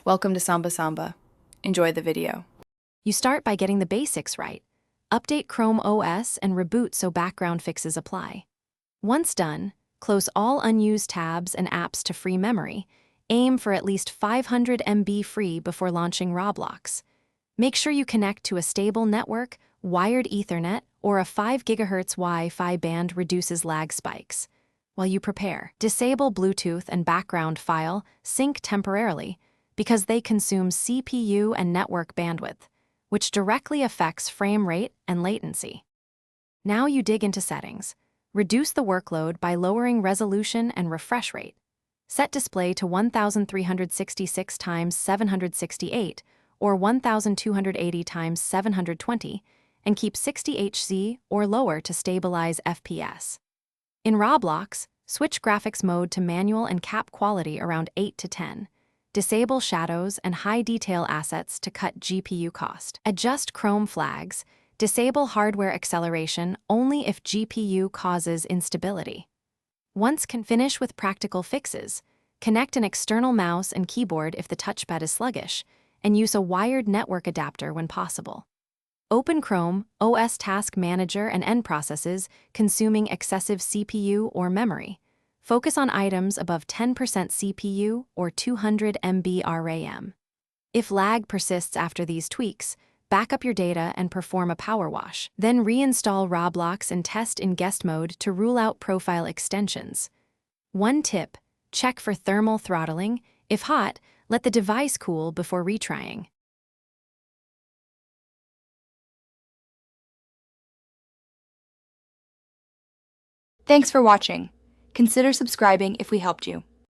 Welcome to Samba Samba. Enjoy the video. You start by getting the basics right. Update Chrome OS and reboot so background fixes apply. Once done, close all unused tabs and apps to free memory. Aim for at least 500 MB free before launching Roblox. Make sure you connect to a stable network, wired Ethernet, or a 5 GHz Wi-Fi band reduces lag spikes. While you prepare, disable Bluetooth and background file sync temporarily because they consume CPU and network bandwidth, which directly affects frame rate and latency. Now you dig into settings. Reduce the workload by lowering resolution and refresh rate. Set display to 1366 x 768 or 1280 x 720 and keep 60 Hz or lower to stabilize FPS. In Roblox, switch graphics mode to manual and cap quality around 8 to 10. Disable shadows and high detail assets to cut GPU cost. Adjust Chrome flags. Disable hardware acceleration only if GPU causes instability. Once can finish with practical fixes. Connect an external mouse and keyboard if the touchpad is sluggish, and use a wired network adapter when possible. Open Chrome OS Task Manager and end processes consuming excessive CPU or memory. Focus on items above 10% CPU or 200 MB RAM. If lag persists after these tweaks, back up your data and perform a power wash. Then reinstall Roblox and test in guest mode to rule out profile extensions. One tip: check for thermal throttling. If hot, let the device cool before retrying. Thanks for watching. Consider subscribing if we helped you.